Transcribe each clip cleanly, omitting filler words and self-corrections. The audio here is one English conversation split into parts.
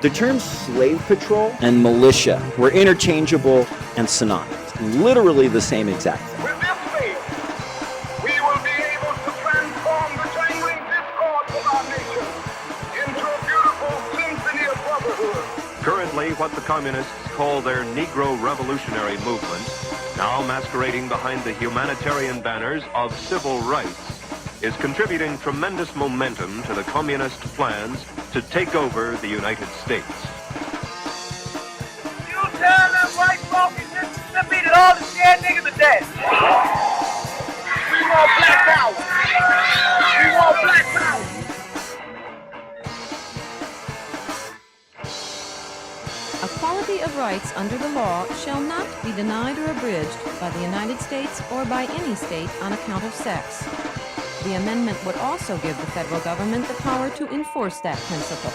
The terms slave patrol and militia were interchangeable and synonymous, literally the same exact thing. With this faith, we will be able to transform the jangling discords of our nation into a beautiful symphony of brotherhood. Currently, what the communists call their Negro Revolutionary Movement, now masquerading behind the humanitarian banners of civil rights, is contributing tremendous momentum to the communist plans to take over the United States. You tell them white folk in Mississippi that all the scared niggas are dead. We want black power. We want black power. Equality of rights under the law shall not be denied or abridged by the United States or by any state on account of sex. The amendment would also give the federal government the power to enforce that principle.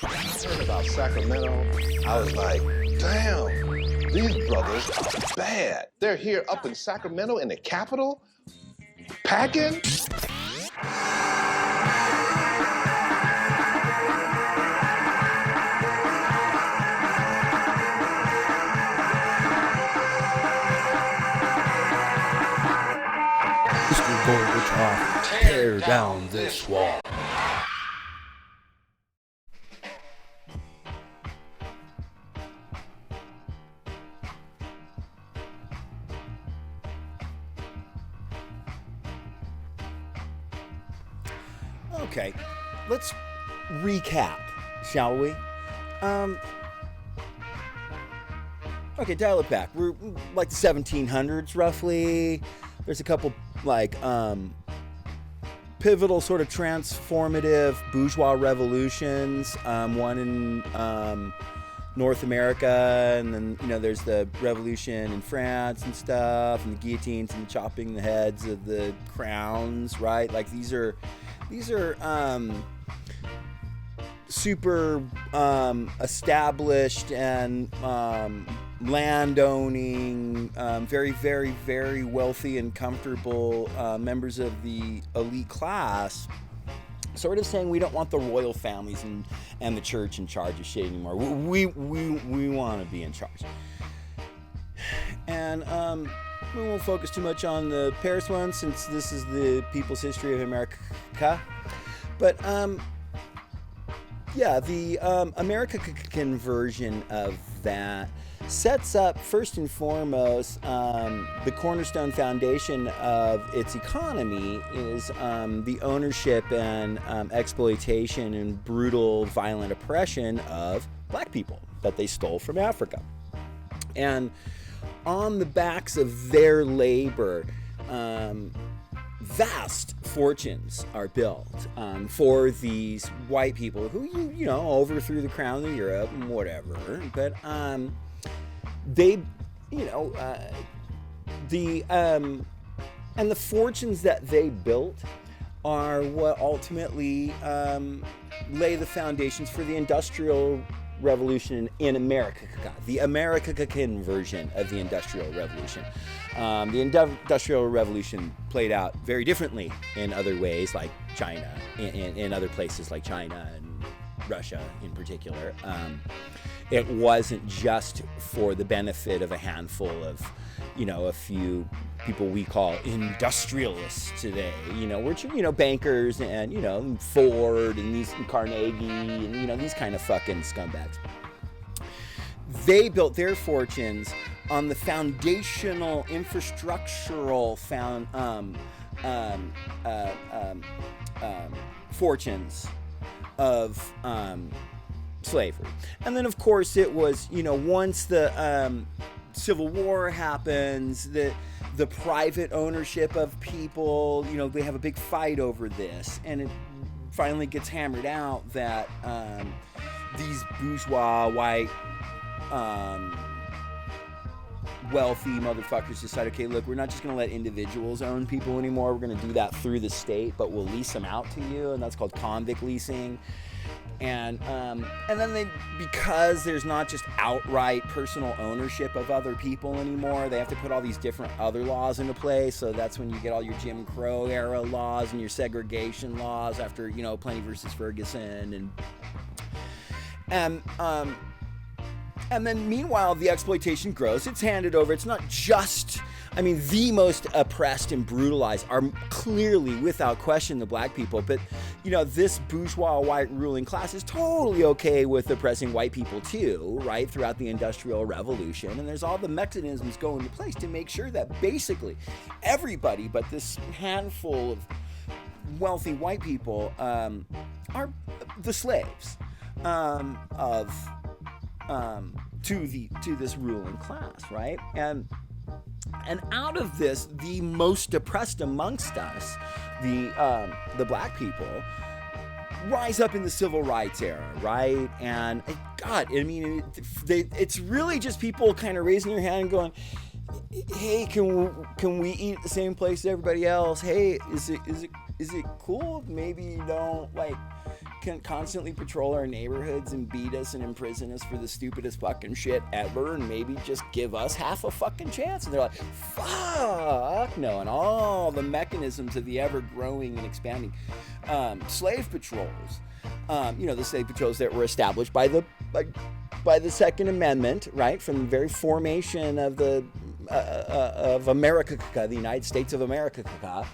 I heard about Sacramento. I was like, damn, these brothers are bad. They're here up in Sacramento in the capital, packing. Tear down this wall. Okay, let's recap, shall we? Okay, dial it back. We're like the 1700s, roughly. There's a couple, like, pivotal sort of transformative bourgeois revolutions. One in North America, and then, you know, there's the revolution in France and stuff, and the guillotines and chopping the heads of the crowns, right? Like, these are super established and landowning, very, very, very wealthy and comfortable members of the elite class, sort of saying we don't want the royal families and the church in charge of shit anymore. We want to be in charge. And we won't focus too much on the Paris one, since this is the people's history of Amerikka. But yeah, the Amerikkkan version of that sets up, first and foremost, the cornerstone foundation of its economy is the ownership and exploitation and brutal, violent oppression of black people that they stole from Africa. And on the backs of their labor, vast fortunes are built for these white people who, you know, overthrew the crown of Europe and whatever. But they, you know, and the fortunes that they built are what ultimately lay the foundations for the Industrial Revolution in Amerikkka, the Amerikkkan version of the Industrial Revolution. The Industrial Revolution played out very differently in other ways, like China, in other places like China and Russia in particular. It wasn't just for the benefit of a handful of, you know, a few people we call industrialists today, you know, which, you know, bankers and, you know, Ford and these and Carnegie and, you know, these kind of fucking scumbags. They built their fortunes on the foundational infrastructural fortunes of slavery. And then, of course, it was, you know, once the Civil War happens, the private ownership of people, you know, they have a big fight over this, and it finally gets hammered out that these bourgeois white wealthy motherfuckers decide, okay, look, we're not just going to let individuals own people anymore. We're going to do that through the state, but we'll lease them out to you, and that's called convict leasing. And then because there's not just outright personal ownership of other people anymore, they have to put all these different other laws into place. So that's when you get all your Jim Crow era laws and your segregation laws after, Plenty versus Ferguson. And then meanwhile, the exploitation grows. It's handed over. It's not just, the most oppressed and brutalized are clearly, without question, the black people. But, this bourgeois white ruling class is totally okay with oppressing white people too, right, throughout the Industrial Revolution. And there's all the mechanisms go into place to make sure that basically everybody but this handful of wealthy white people are the slaves to this ruling class, right? And out of this, the most oppressed amongst us, the black people, rise up in the civil rights era, right? And God, it's really just people kind of raising their hand and going, "Hey, can we eat at the same place as everybody else? Hey, is it cool if maybe you don't can constantly patrol our neighborhoods and beat us and imprison us for the stupidest fucking shit ever, and maybe just give us half a fucking chance?" And they're like, "Fuck no!" And all the mechanisms of the ever-growing and expanding slave patrols, the slave patrols that were established by the Second Amendment, right, from the very formation of of Amerikka, the United States of Amerikka,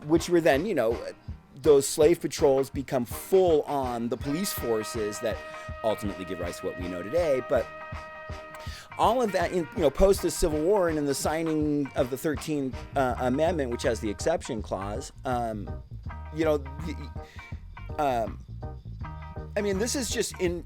which were then, those slave patrols become full on the police forces that ultimately give rise to what we know today. But all of that, post the Civil War and in the signing of the 13th Amendment, which has the exception clause, this is just in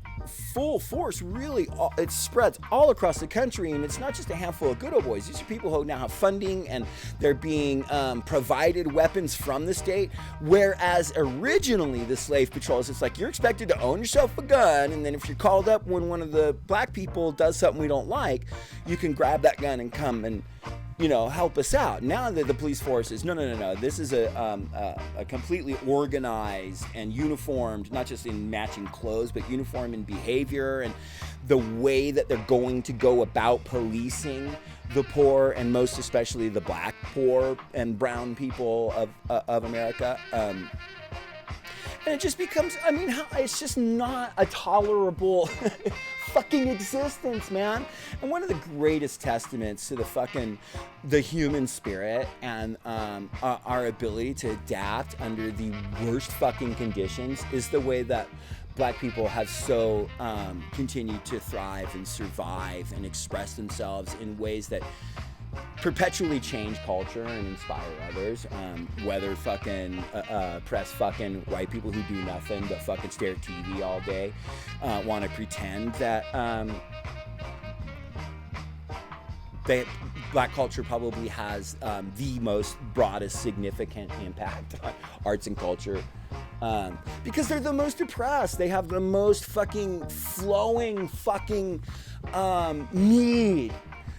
full force, really. It spreads all across the country, and it's not just a handful of good old boys. These are people who now have funding, and they're being provided weapons from the state, whereas originally the slave patrols, it's like you're expected to own yourself a gun, and then if you're called up when one of the black people does something we don't like, you can grab that gun and come and help us out. Now that the police force is, no. This is a completely organized and uniformed, not just in matching clothes, but uniform in behavior and the way that they're going to go about policing the poor, and most especially the black poor and brown people of America. And it just becomes, it's just not a tolerable fucking existence, man. And one of the greatest testaments to the human spirit and our ability to adapt under the worst fucking conditions is the way that black people have so continued to thrive and survive and express themselves in ways that perpetually change culture and inspire others, whether fucking press fucking white people who do nothing but fucking stare at TV all day, want to pretend that black culture probably has the most broadest significant impact on arts and culture, because they're the most oppressed. They have the most fucking flowing fucking need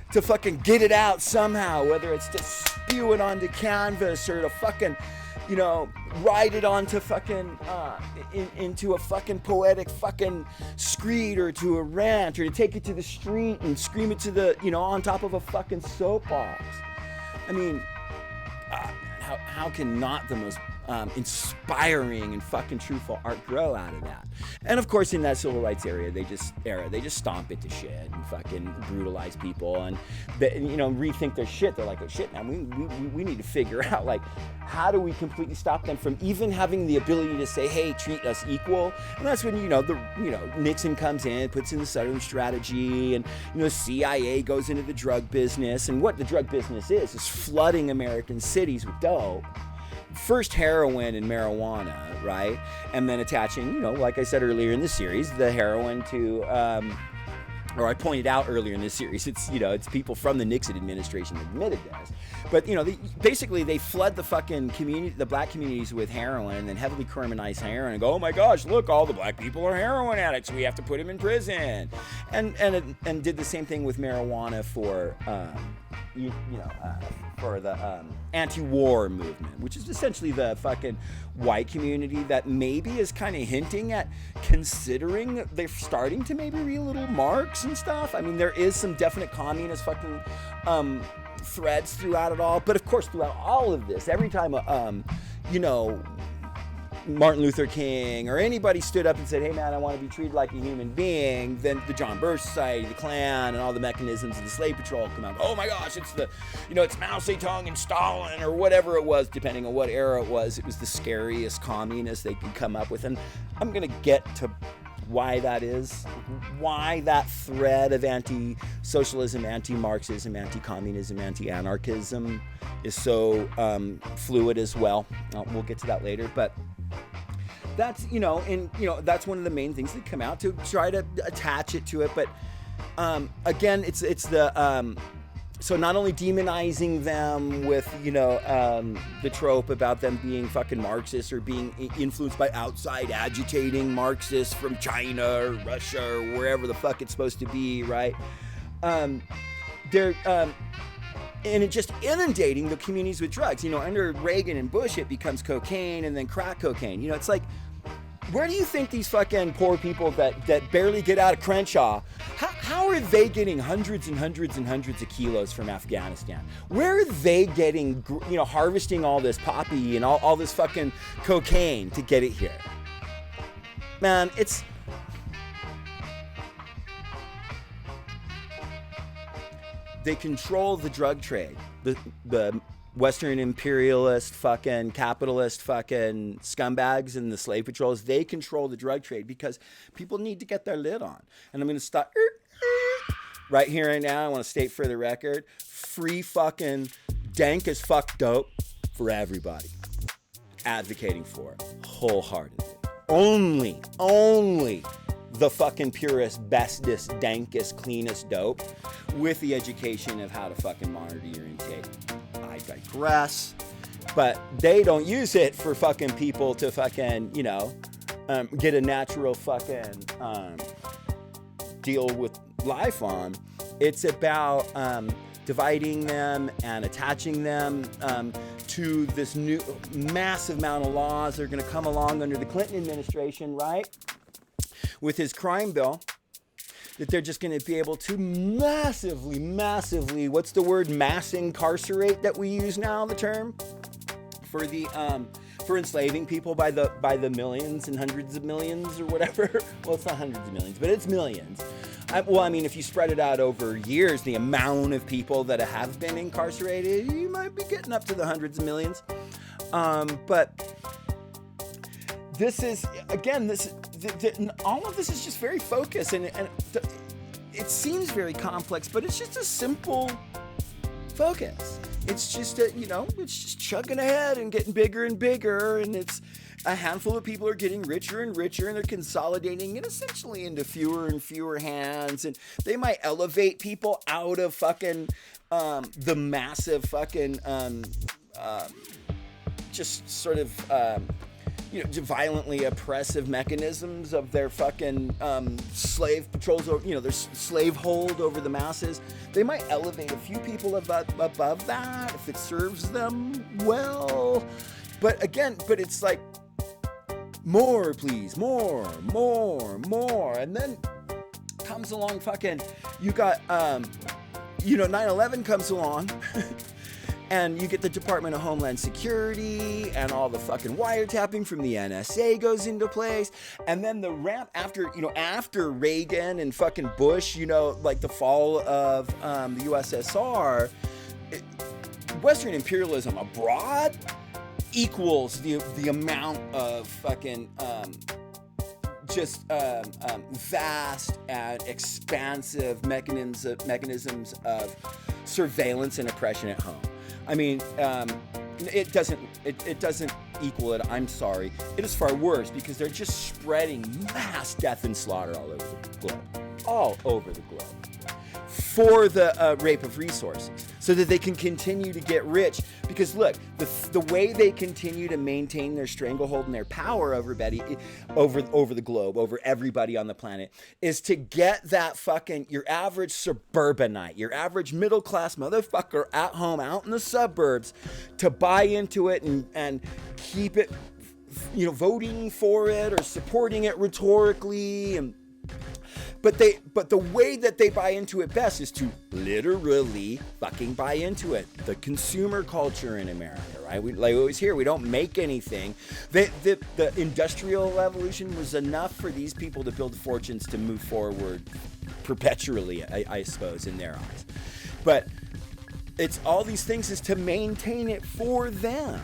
to fucking get it out somehow, whether it's to spew it onto canvas or to fucking, write it onto fucking, into a fucking poetic fucking screed, or to a rant, or to take it to the street and scream it to the, on top of a fucking soapbox. How can not the most inspiring and fucking truthful art grow out of that? And of course, in that civil rights era, they just stomp it to shit and fucking brutalize people and rethink their shit. They're like, oh shit, man, we need to figure out how do we completely stop them from even having the ability to say, hey, treat us equal. And that's when Nixon comes in, puts in the Southern Strategy, and CIA goes into the drug business. And what the drug business is flooding American cities with dope. First heroin and marijuana, right? And then attaching, like I said earlier in the series, the heroin to, or I pointed out earlier in this series, it's people from the Nixon administration admitted this. But, they flood the fucking community, the black communities with heroin, and then heavily criminalize heroin and go, oh my gosh, look, all the black people are heroin addicts. We have to put them in prison. And did the same thing with marijuana for for the anti-war movement, which is essentially the fucking white community that maybe is kind of hinting at considering they're starting to maybe read a little Marx and stuff. I mean, there is some definite communist fucking threads throughout it all, but of course throughout all of this, every time Martin Luther King or anybody stood up and said, hey man, I want to be treated like a human being, then the John Birch Society, the Klan, and all the mechanisms of the slave patrol come out. Oh my gosh, it's it's Mao Zedong and Stalin or whatever it was, depending on what era it was. It was the scariest communist they could come up with. And I'm going to get to why that is, why that thread of anti-socialism, anti-Marxism, anti-communism, anti-anarchism is so fluid as well. We'll get to that later, but that's that's one of the main things that come out to try to attach it to it. But again, it's the so not only demonizing them with the trope about them being fucking Marxists or being influenced by outside agitating Marxists from China or Russia or wherever the fuck it's supposed to be, right? They're and it just inundating the communities with drugs. Under Reagan and Bush, it becomes cocaine and then crack cocaine. It's like, where do you think these fucking poor people that barely get out of Crenshaw, how are they getting hundreds and hundreds and hundreds of kilos from Afghanistan? Where are they getting, harvesting all this poppy and all this fucking cocaine to get it here? Man, they control the drug trade. The Western imperialist fucking capitalist fucking scumbags and the slave patrols, they control the drug trade because people need to get their lid on. And I'm going to stop right here and now. I want to state for the record, free fucking dank as fuck dope for everybody. Advocating for it wholeheartedly. Only the fucking purest, bestest, dankest, cleanest dope with the education of how to fucking monitor your intake. I digress, but they don't use it for fucking people to fucking, get a natural fucking deal with life on. It's about dividing them and attaching them to this new massive amount of laws that are going to come along under the Clinton administration, right? With his crime bill, that they're just going to be able to massively, what's the word, mass incarcerate that we use now, the term for the for enslaving people by the millions and hundreds of millions or whatever. Well, it's not hundreds of millions, but it's millions. If you spread it out over years, the amount of people that have been incarcerated, you might be getting up to the hundreds of millions. But this is, again, all of this is just very focused, and it seems very complex, but it's just a simple focus. It's just it's just chugging ahead and getting bigger and bigger, and it's a handful of people are getting richer and richer, and they're consolidating it essentially into fewer and fewer hands, and they might elevate people out of fucking the massive fucking just sort of violently oppressive mechanisms of their fucking slave patrols, or their slave hold over the masses. They might elevate a few people above that if it serves them well. But it's like, more, please, more, and then comes along fucking, you got 9/11 comes along. And you get the Department of Homeland Security, and all the fucking wiretapping from the NSA goes into place. And then the ramp after Reagan and fucking Bush, like the fall of the USSR, Western imperialism abroad equals the amount of fucking vast and expansive mechanisms of surveillance and oppression at home. I mean, it doesn't equal it. I'm sorry. It is far worse, because they're just spreading mass death and slaughter all over the globe, for the rape of resources. so that they can continue to get rich. Because look, the way they continue to maintain their stranglehold and their power over the globe, over everybody on the planet, is to get that fucking, your average suburbanite, your average middle class motherfucker at home out in the suburbs, to buy into it and keep it, voting for it or supporting it rhetorically. But the way that they buy into it best is to literally fucking buy into it. The consumer culture in America, right? Like we always hear, we don't make anything. The Industrial Revolution was enough for these people to build fortunes to move forward perpetually, I suppose, in their eyes. But it's all these things is to maintain it for them.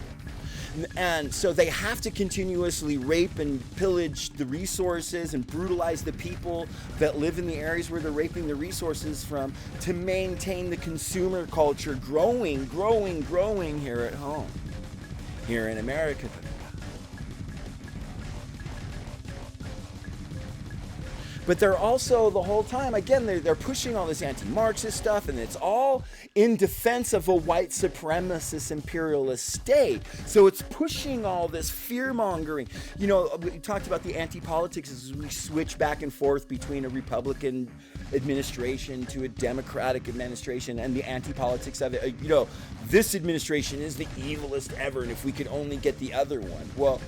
And so they have to continuously rape and pillage the resources and brutalize the people that live in the areas where they're raping the resources from, to maintain the consumer culture growing here at home, here in America. But they're also, the whole time, again, they're pushing all this anti-Marxist stuff, and it's all in defense of a white supremacist imperialist state. So it's pushing all this fear-mongering. We talked about the anti-politics as we switch back and forth between a Republican administration to a Democratic administration, and the anti-politics of it. This administration is the evilest ever, and if we could only get the other one. Well,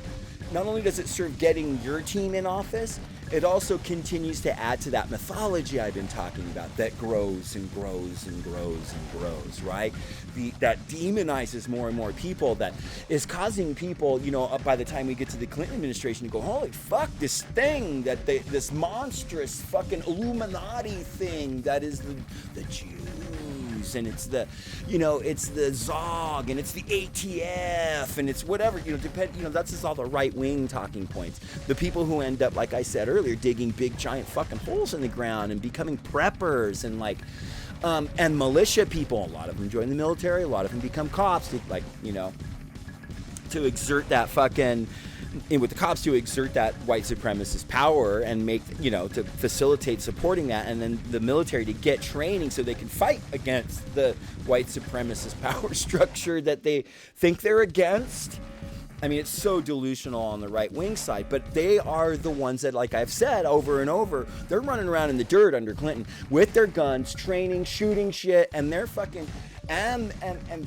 not only does it serve getting your team in office, it also continues to add to that mythology I've been talking about that grows and grows and grows and grows, right? That demonizes more and more people, that is causing people, by the time we get to the Clinton administration, to go, holy fuck, this thing, this monstrous fucking Illuminati thing that is the Jews, and it's the, it's the Zog, and it's the ATF, and it's whatever, that's just all the right-wing talking points. The people who end up, like I said earlier, digging big giant fucking holes in the ground and becoming preppers and and militia people. A lot of them join the military, a lot of them become cops, to exert that fucking, with the cops, to exert that white supremacist power and make, to facilitate supporting that, and then the military to get training so they can fight against the white supremacist power structure that they think they're against. I mean, it's so delusional on the right-wing side, but they are the ones that, like I've said over and over, they're running around in the dirt under Clinton with their guns, training, shooting shit, and they're fucking, and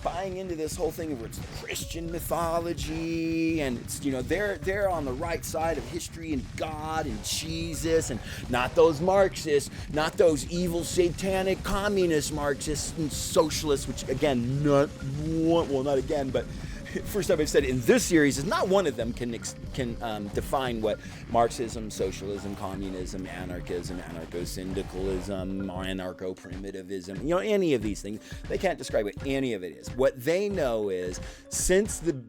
buying into this whole thing where it's Christian mythology, and it's, they're on the right side of history and God and Jesus, and not those Marxists, not those evil satanic communist Marxists and socialists, which again, not again, but first time I've said it in this series is not one of them can define what Marxism, socialism, communism, anarchism, anarcho-syndicalism, or anarcho-primitivism, any of these things. They can't describe what any of it is. What they know is since the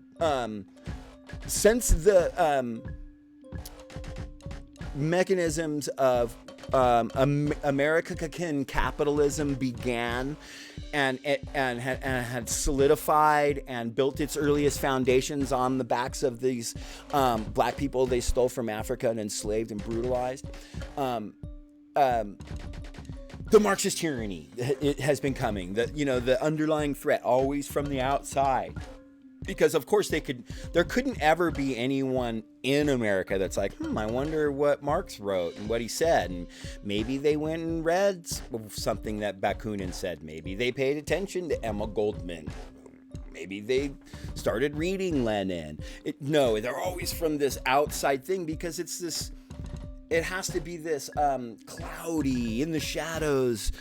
mechanisms of American capitalism began and had solidified and built its earliest foundations on the backs of these black people they stole from Africa and enslaved and brutalized. The Marxist tyranny, it has been coming. The underlying threat always from the outside. Because of course there couldn't ever be anyone in America that's like, I wonder what Marx wrote and what he said. And maybe they went and read something that Bakunin said. Maybe they paid attention to Emma Goldman. Maybe they started reading Lenin. No, they're always from this outside thing, because it has to be this cloudy, in the shadows,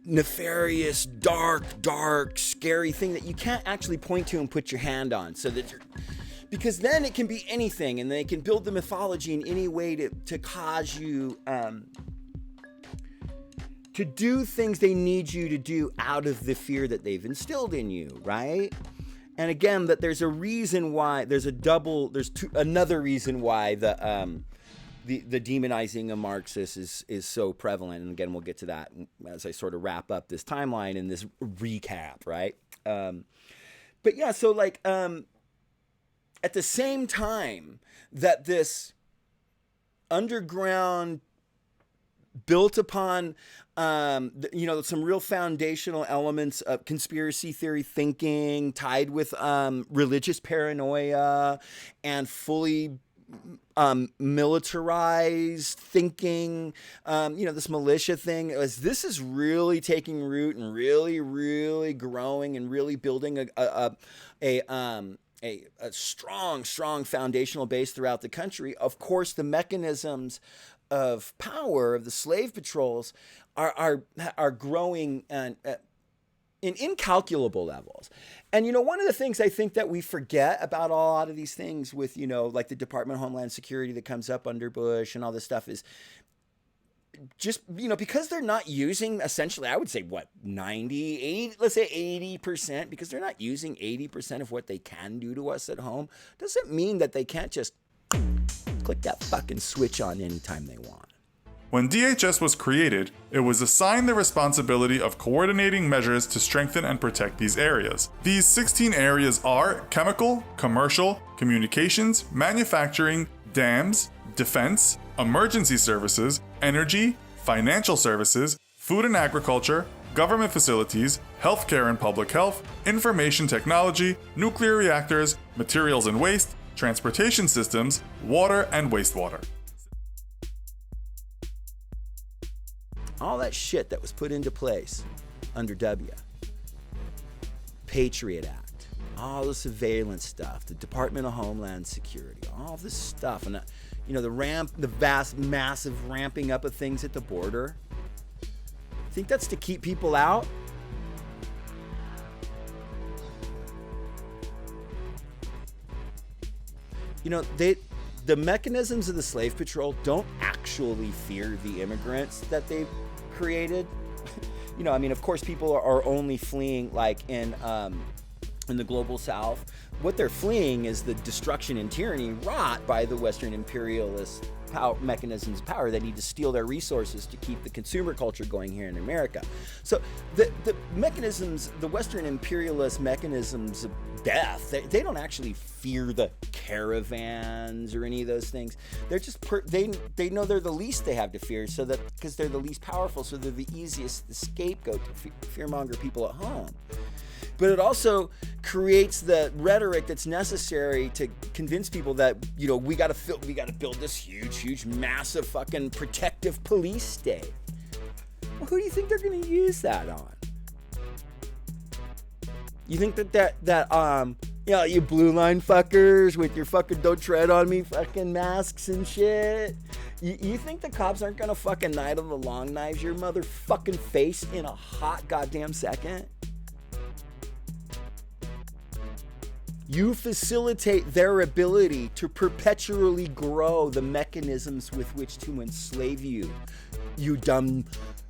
nefarious, dark, scary thing that you can't actually point to and put your hand on, because then it can be anything, and they can build the mythology in any way to cause you to do things they need you to do out of the fear that they've instilled in you, right? And again, that there's a reason why, another reason why the demonizing of Marxists is so prevalent. And again, we'll get to that as I sort of wrap up this timeline and this recap, right? But yeah, so at the same time that this underground built upon some real foundational elements of conspiracy theory thinking tied with religious paranoia and fully militarized thinking. This militia thing, this is really taking root and really, really growing and really building a strong foundational base throughout the country. Of course, the mechanisms of power of the slave patrols are growing in incalculable levels. And one of the things I think that we forget about a lot of these things with like the Department of Homeland Security that comes up under Bush and all this stuff is just because they're not using, essentially, I would say 90, let's say 80%, because they're not using 80% of what they can do to us at home, doesn't mean that they can't just click that fucking switch on anytime they want. When DHS was created, it was assigned the responsibility of coordinating measures to strengthen and protect these areas. These 16 areas are chemical, commercial, communications, manufacturing, dams, defense, emergency services, energy, financial services, food and agriculture, government facilities, healthcare and public health, information technology, nuclear reactors, materials and waste, transportation systems, water and wastewater. All that shit that was put into place under W. Patriot Act, all the surveillance stuff, the Department of Homeland Security, all this stuff, and the vast, massive ramping up of things at the border. Think that's to keep people out? The mechanisms of the slave patrol don't actually fear the immigrants that they've created. Of course, people are only fleeing like in the global South. What they're fleeing is the destruction and tyranny wrought by the Western imperialist mechanisms of power that need to steal their resources to keep the consumer culture going here in America. So the mechanisms, the Western imperialist mechanisms of death, they don't actually fear the caravans or any of those things. They're just they know they're the least they have to fear, so that because they're the least powerful, so they're the easiest the scapegoat to fearmonger people at home. But it also creates the rhetoric that's necessary to convince people that we got to build this huge, massive fucking protective police state. Well, who do you think they're going to use that on? You think that you blue line fuckers with your fucking don't tread on me fucking masks and shit? You think the cops aren't going to fucking knight of the long knives your motherfucking face in a hot goddamn second? You facilitate their ability to perpetually grow the mechanisms with which to enslave you. You dumb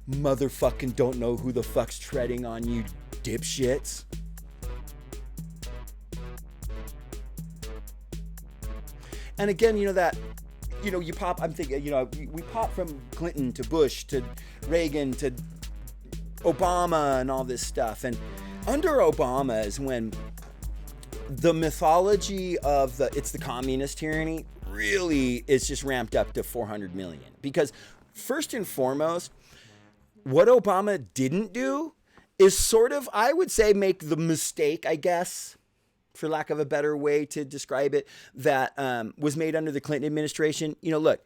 motherfucking don't know who the fuck's treading on you, dipshits. And again, you pop, I'm thinking, we pop from Clinton to Bush to Reagan to Obama and all this stuff. And under Obama is when the mythology of it's the communist tyranny really is just ramped up to 400 million. Because first and foremost, what Obama didn't do is sort of, I would say, make the mistake, I guess, for lack of a better way to describe it, that was made under the Clinton administration. Look,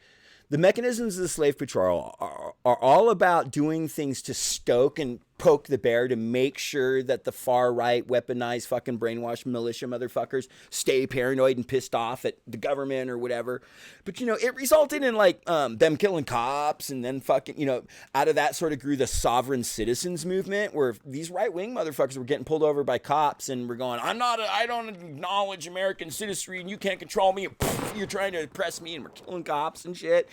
the mechanisms of the slave patrol are all about doing things to stoke and poke the bear to make sure that the far right weaponized fucking brainwashed militia motherfuckers stay paranoid and pissed off at the government or whatever. But it resulted in like them killing cops, and then fucking out of that sort of grew the sovereign citizens movement, where these right-wing motherfuckers were getting pulled over by cops and were going, I don't acknowledge American citizenry and you can't control me, and poof, you're trying to oppress me, and we're killing cops and shit.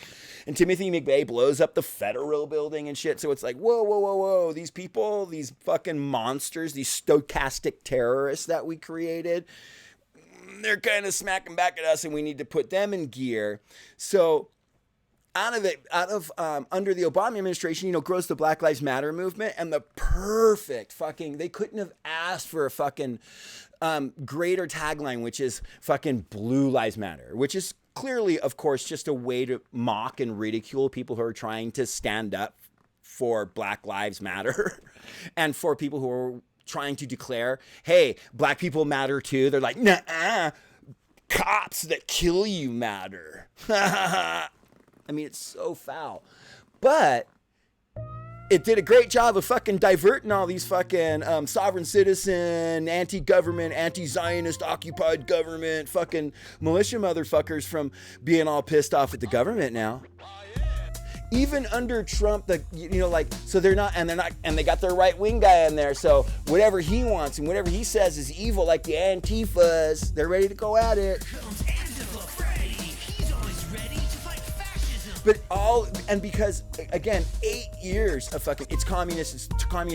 And Timothy McVeigh blows up the federal building and shit. So it's like, whoa, these people, these fucking monsters, these stochastic terrorists that we created, they're kind of smacking back at us, and we need to put them in gear. So under the Obama administration, grows the Black Lives Matter movement, and the perfect fucking, they couldn't have asked for a fucking greater tagline, which is fucking Blue Lives Matter, which is clearly, of course, just a way to mock and ridicule people who are trying to stand up for Black Lives Matter and for people who are trying to declare, hey, black people matter too. They're like, nah, cops that kill you matter. I mean, it's so foul. But it did a great job of fucking diverting all these fucking sovereign citizen, anti-government, anti-Zionist, occupied government, fucking militia motherfuckers from being all pissed off at the government now. Even under Trump, so they're not, and they got their right wing guy in there. So whatever he wants and whatever he says is evil, like the Antifas, they're ready to go at it. But because again, 8 years of fucking, it's communist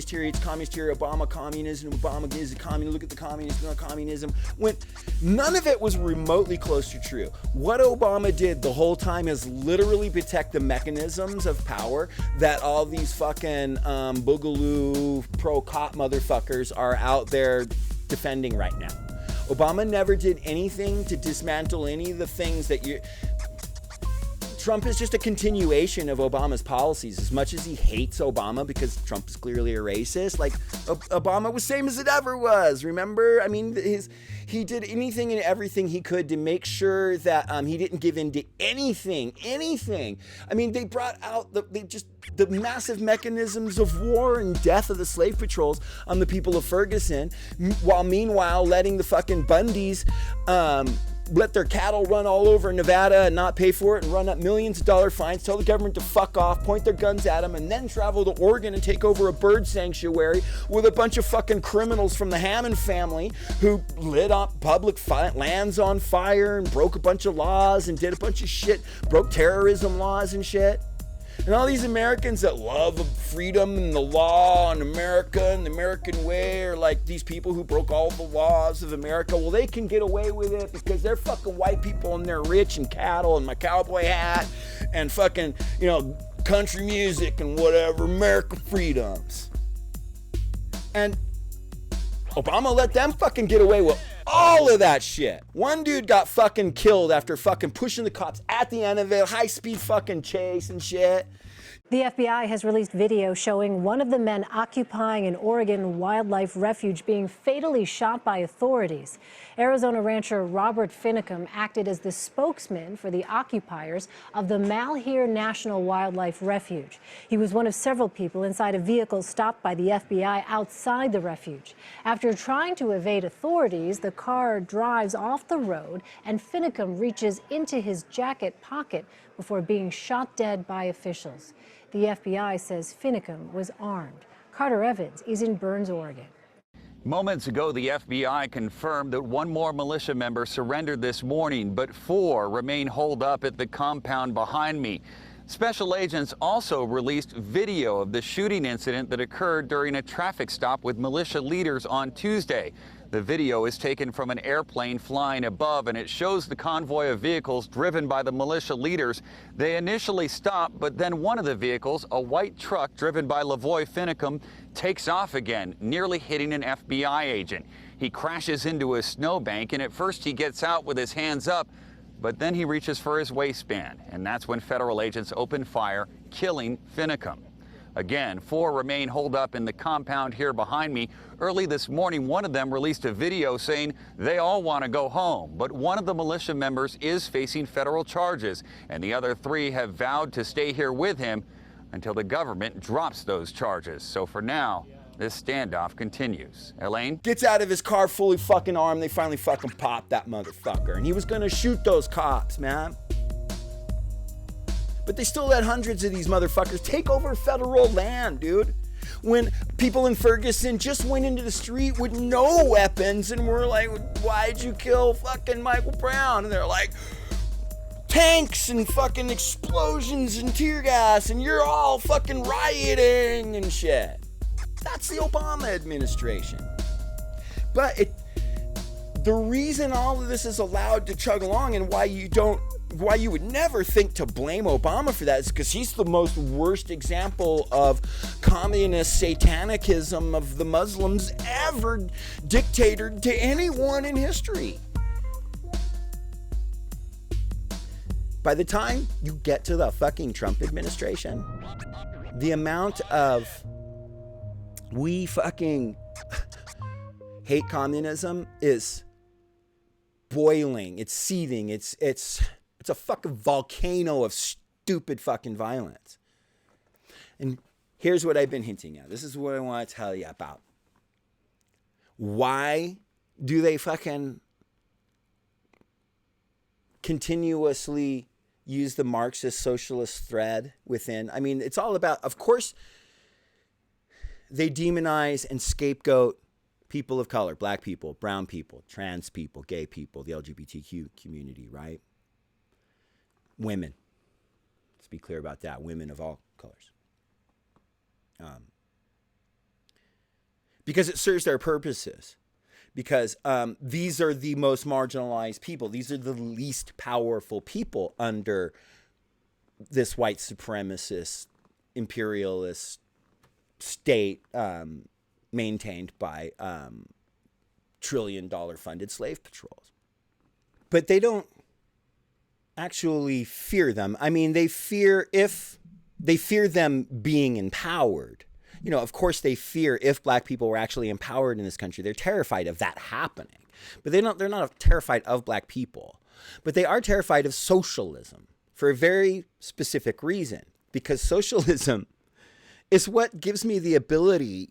theory, Obama communism, Obama is a communist, look at the communists, no communism, when none of it was remotely close to true. What Obama did the whole time is literally protect the mechanisms of power that all these fucking boogaloo pro-cop motherfuckers are out there defending right now. Obama never did anything to dismantle any of the things that Trump is just a continuation of Obama's policies. As much as he hates Obama because Trump is clearly a racist, like Obama was same as it ever was. Remember? I mean, he did anything and everything he could to make sure that he didn't give in to anything. I mean, they brought out the massive mechanisms of war and death of the slave patrols on the people of Ferguson, while meanwhile letting the fucking Bundys let their cattle run all over Nevada and not pay for it and run up millions of dollar fines, tell the government to fuck off, point their guns at them, and then travel to Oregon and take over a bird sanctuary with a bunch of fucking criminals from the Hammond family who lit up public lands on fire and broke a bunch of laws and did a bunch of shit, broke terrorism laws and shit. And all these Americans that love freedom and the law and America and the American way are like these people who broke all the laws of America. Well, they can get away with it because they're fucking white people and they're rich and cattle and my cowboy hat and fucking, country music and whatever, America freedoms. And Obama let them fucking get away with all of that shit. One dude got fucking killed after fucking pushing the cops at the end of it, high-speed fucking chase and shit. The FBI has released video showing one of the men occupying an Oregon wildlife refuge being fatally shot by authorities. Arizona rancher Robert Finicum acted as the spokesman for the occupiers of the Malheur National Wildlife Refuge. He was one of several people inside a vehicle stopped by the FBI outside the refuge. After trying to evade authorities, the car drives off the road and Finicum reaches into his jacket pocket before being shot dead by officials. The FBI says Finicum was armed. Carter Evans is in Burns, Oregon. Moments ago, the FBI confirmed that one more militia member surrendered this morning, but 4 remain holed up at the compound behind me. Special agents also released video of the shooting incident that occurred during a traffic stop with militia leaders on Tuesday. The video is taken from an airplane flying above, and it shows the convoy of vehicles driven by the militia leaders. They initially stop, but then one of the vehicles, a white truck driven by Lavoy Finicum, takes off again, nearly hitting an FBI agent. He crashes into a snowbank, and at first he gets out with his hands up, but then he reaches for his waistband, and that's when federal agents open fire, killing Finicum. Again, 4 remain holed up in the compound here behind me. Early this morning, one of them released a video saying they all want to go home, but one of the militia members is facing federal charges, and the other 3 have vowed to stay here with him until the government drops those charges. So for now, this standoff continues. Elaine? Gets out of his car fully fucking armed. They finally fucking popped that motherfucker. And he was gonna shoot those cops, man. But they still let hundreds of these motherfuckers take over federal land, dude. When people in Ferguson just went into the street with no weapons and were like, why'd you kill fucking Michael Brown? And they're like, tanks and fucking explosions and tear gas and you're all fucking rioting and shit. That's the Obama administration. But the reason all of this is allowed to chug along and why you don't why you would never think to blame Obama for that is because he's the most worst example of communist satanicism of the Muslims ever dictated to anyone in history. By the time you get to the fucking Trump administration, the amount of we fucking hate communism is boiling. It's seething. It's a fucking volcano of stupid fucking violence. And here's what I've been hinting at. This is what I want to tell you about. Why do they fucking continuously use the Marxist socialist thread within? I mean, it's all about, of course, they demonize and scapegoat people of color, black people, brown people, trans people, gay people, the LGBTQ community, right? Women. Let's be clear about that. Women of all colors. Because it serves their purposes. Because these are the most marginalized people. These are the least powerful people under this white supremacist, imperialist state maintained by trillion-dollar funded slave patrols. But they don't actually fear them. I mean, they fear them being empowered. You know, of course they fear if black people were actually empowered in this country. They're terrified of that happening. But they're not terrified of black people. But they are terrified of socialism for a very specific reason. Because socialism is what gives me the ability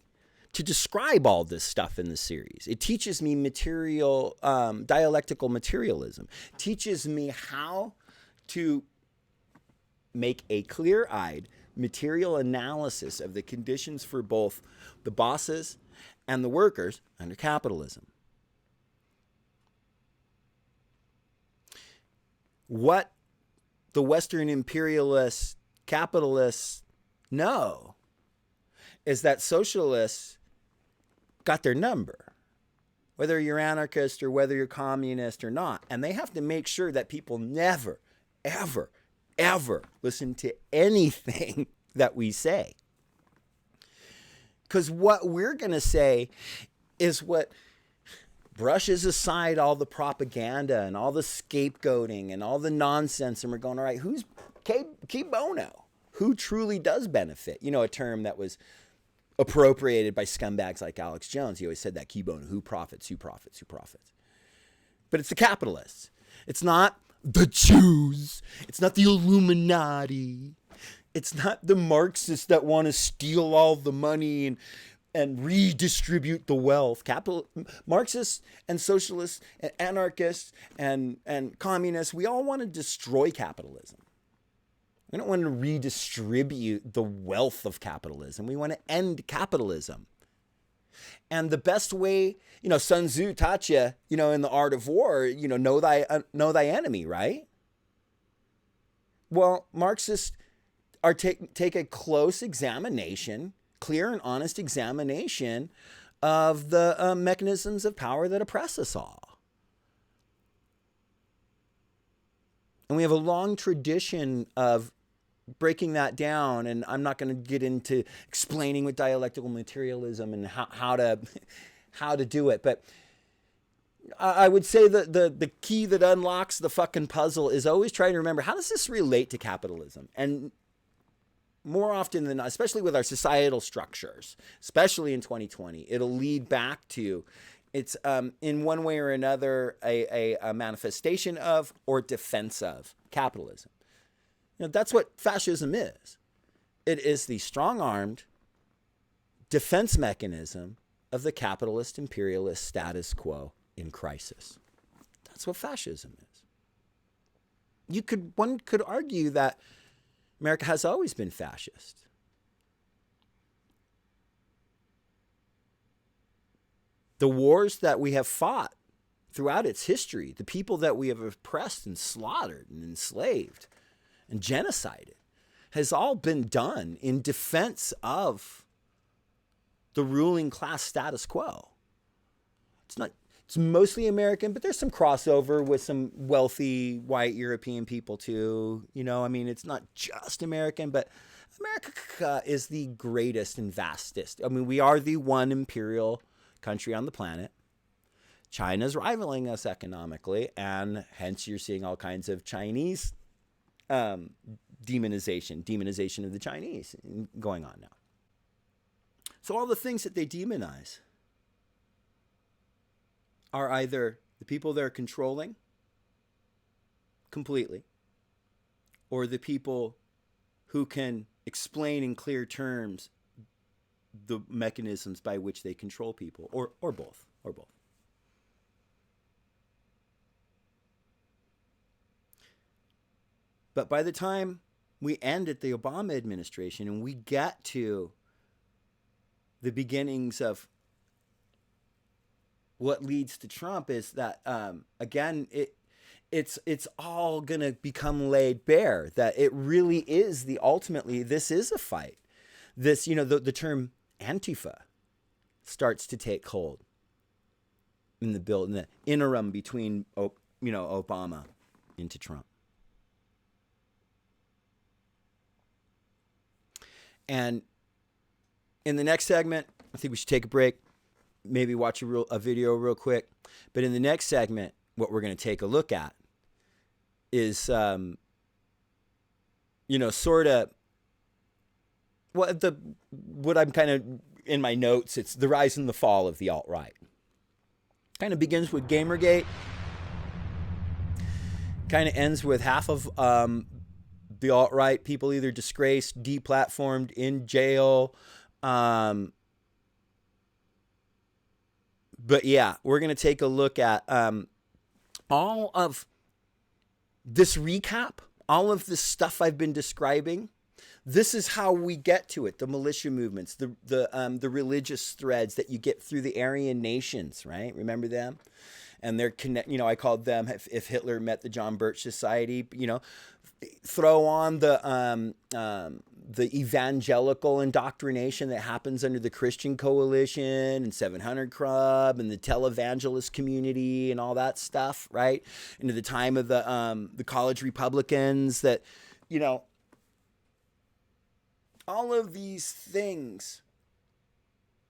to describe all this stuff in the series. It teaches me dialectical materialism. It teaches me how to make a clear-eyed material analysis of the conditions for both the bosses and the workers under capitalism. What the Western imperialists, capitalists know is that socialists got their number, whether you're anarchist or whether you're communist or not. And they have to make sure that people never, ever, ever listen to anything that we say. Because what we're going to say is what brushes aside all the propaganda and all the scapegoating and all the nonsense. And we're going, all right, who's key bono? Who truly does benefit? You know, a term that was appropriated by scumbags like Alex Jones. He always said that key bono, who profits, who profits, who profits. But it's the capitalists. It's not the Jews. It's not the Illuminati. It's not the Marxists that want to steal all the money and redistribute the wealth. Marxists and socialists and anarchists and communists, we all want to destroy capitalism. We don't want to redistribute the wealth of capitalism. We want to end capitalism. And the best way, you know, Sun Tzu taught you, you know, in the art of war, you know thy enemy, right? Well, Marxists are take a close examination, clear and honest examination of the mechanisms of power that oppress us all. And we have a long tradition of breaking that down, and I'm not going to get into explaining what dialectical materialism and how to do it, but I would say that the key that unlocks the fucking puzzle is always trying to remember, how does this relate to capitalism? And more often than not, especially with our societal structures, especially in 2020, it'll lead back to it's in one way or another a manifestation of or defense of capitalism. You know, that's what fascism is. It is the strong-armed defense mechanism of the capitalist imperialist status quo in crisis. That's what fascism is. One could argue that America has always been fascist. The wars that we have fought throughout its history, the people that we have oppressed and slaughtered and enslaved and genocided, has all been done in defense of the ruling class status quo. It's not, It's mostly American, but there's some crossover with some wealthy white European people too. You know, I mean, it's not just American, but Amerikka is the greatest and vastest. I mean, we are the one imperial country on the planet. China's rivaling us economically, and hence you're seeing all kinds of Chinese demonization of the Chinese going on now. So all the things that they demonize are either the people they're controlling completely, or the people who can explain in clear terms the mechanisms by which they control people, or both. But by the time we end at the Obama administration and we get to the beginnings of what leads to Trump, is that again, it's all gonna become laid bare that it really is ultimately this is a fight. This, you know, the term Antifa starts to take hold in the interim between Obama into Trump. And in the next segment, I think we should take a break, maybe watch a video real quick. But in the next segment, what we're going to take a look at is, sort of what I'm kind of in my notes. It's the rise and the fall of the alt-right. Kind of begins with Gamergate. Kind of ends with half of the alt-right people either disgraced, deplatformed, in jail. But yeah, we're going to take a look at all of this recap, all of this stuff I've been describing. This is how we get to it. The militia movements, the religious threads that you get through the Aryan nations, right? Remember them? And they're I called them, if Hitler met the John Birch Society, throw on the evangelical indoctrination that happens under the Christian Coalition and 700 Club and the televangelist community and all that stuff, right? Into the time of the college Republicans that, all of these things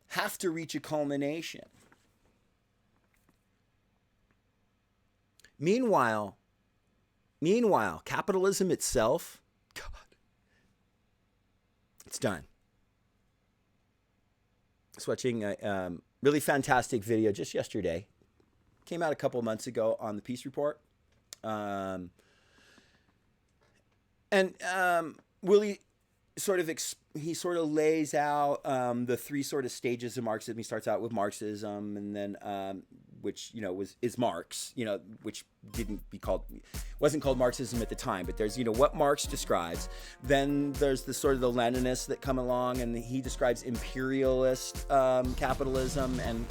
have to reach a culmination. Meanwhile, capitalism itself, God, it's done. I was watching a really fantastic video just yesterday. Came out a couple months ago on the Peace Report. Willie he sort of lays out the three sort of stages of Marxism. He starts out with Marxism, and then which is Marx, which wasn't called Marxism at the time, but there's what Marx describes. Then there's the sort of the Leninists that come along, and he describes imperialist capitalism and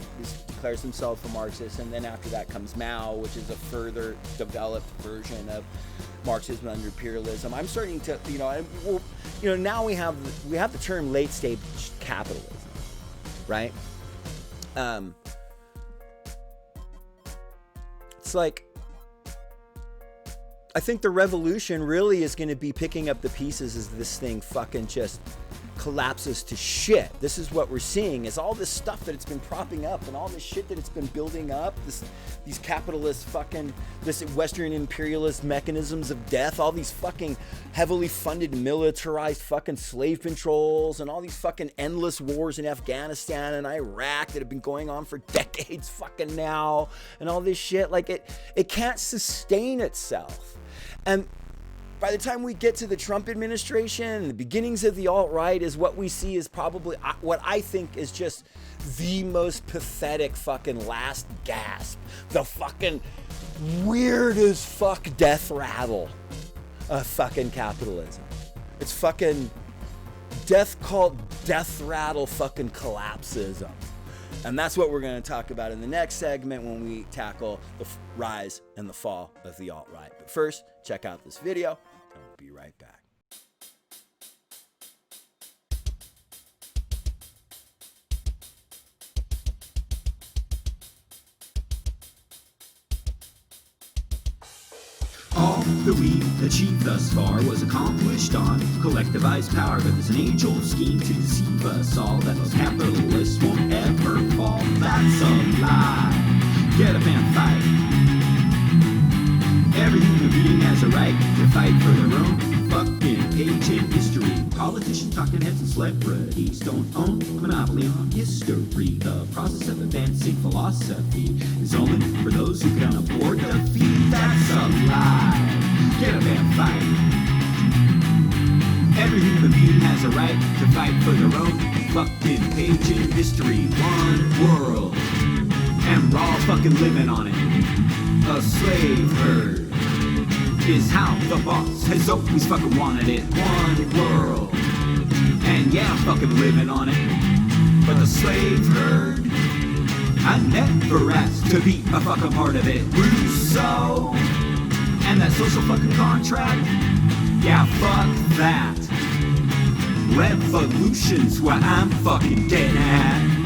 declares himself a Marxist. And then after that comes Mao, which is a further developed version of Marxism under imperialism. I'm starting to, now we have the term late stage capitalism, right? It's like, I think the revolution really is going to be picking up the pieces as this thing fucking just collapses to shit. This is what we're seeing, is all this stuff that it's been propping up and all this shit that it's been building up, these capitalist fucking, this Western imperialist mechanisms of death, all these fucking heavily funded militarized fucking slave controls and all these fucking endless wars in Afghanistan and Iraq that have been going on for decades fucking now, and all this shit, like it can't sustain itself. And by the time we get to the Trump administration and the beginnings of the alt-right, is what we see is probably what I think is just the most pathetic fucking last gasp. The fucking weird as fuck death rattle of fucking capitalism. It's fucking death cult death rattle fucking collapsism. And that's what we're going to talk about in the next segment when we tackle the rise and the fall of the alt-right. But first, check out this video, and we'll be right back. All that we've achieved thus far was accomplished on collectivized power, but there's an age-old scheme to deceive us all that those capitalists won't ever fall. That's a lie. Get up and fight. Every human being has a right to fight for their own fucking page in history. Politicians, talking heads, and celebrities don't own a monopoly on history. The process of advancing philosophy is only for those who can afford the fee. That's a lie. Get up and fight. Every human being has a right to fight for their own fucking page in history. One world, and we're all fucking living on it. A slave herd is how the boss has always fucking wanted it. One world, and yeah, I'm fucking living on it. But the slave herd, I never asked to be a fucking part of it. Rousseau, and that social fucking contract, yeah, fuck that. Revolution's what I'm fucking getting at.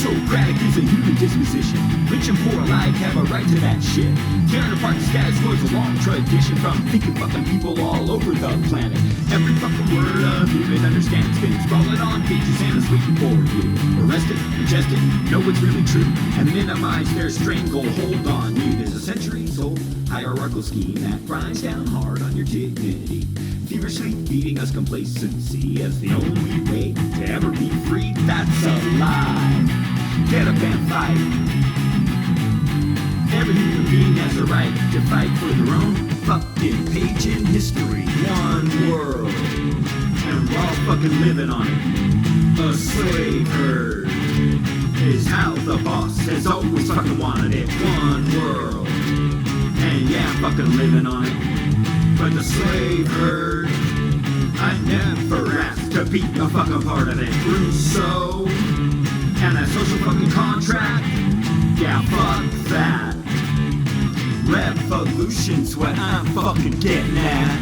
Socratic is a human disposition. Rich and poor alike have a right to that shit. Tearing apart the status quo is a long tradition from thinking fucking people all over the planet. Every fucking word a human understands been scrawled on pages and is waiting for you. Arrested, ingested, know what's really true, and minimize their stranglehold on you. There's a centuries-old hierarchical scheme that grinds down hard on your dignity, feverishly feeding us complacency as the only way to ever be free. That's a lie. Get up and fight. Every human being has a right to fight for their own fucking page in history. One world, and we're all fucking living on it. A slave herd is how the boss has always fucking wanted it. One world, and yeah, I'm fucking living on it. But the slave herd, I never asked to be a fucking part of it. Rousseau, and that social fucking contract, yeah, fuck that. Revolution's what I'm fucking getting at.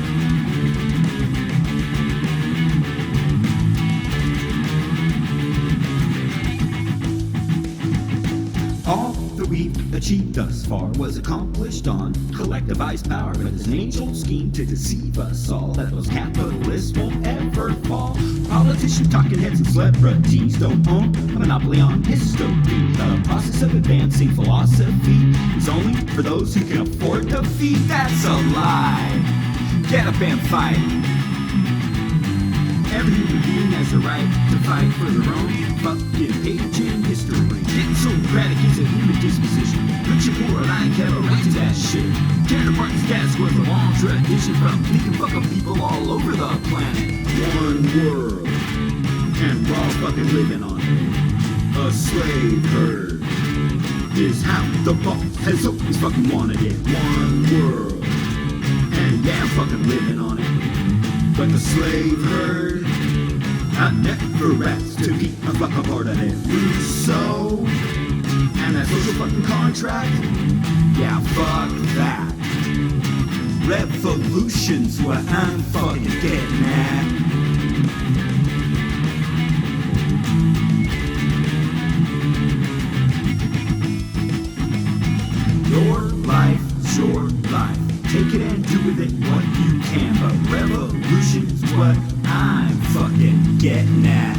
All that we've achieved thus far was accomplished on collectivized power, but there's an age-old scheme to deceive us all that those capitalists won't ever fall. Politicians, talking heads, and celebrities don't own a monopoly on history. The process of advancing philosophy is only for those who can afford the fee. That's a lie. Get up and fight. Every human being has a right to fight for their own fucking page in history. Getting Socratic is a human disposition. Rich and poor alike have a right to that shit. Tearing apart the status quo is a long tradition from thinking fucking people all over the planet. One world, and we're all fucking living on it. A slave herd is how the boss has always fucking wanted it. One world, and yeah, I'm fucking living on it. But the slave herd, I never asked to be a fucking part of it. Rousseau, and that social fucking contract, yeah, fuck that. Revolution's what I'm fucking getting at. Your life's your life. Take it and do with it what you can, but revolution's what I'm fucking getting at.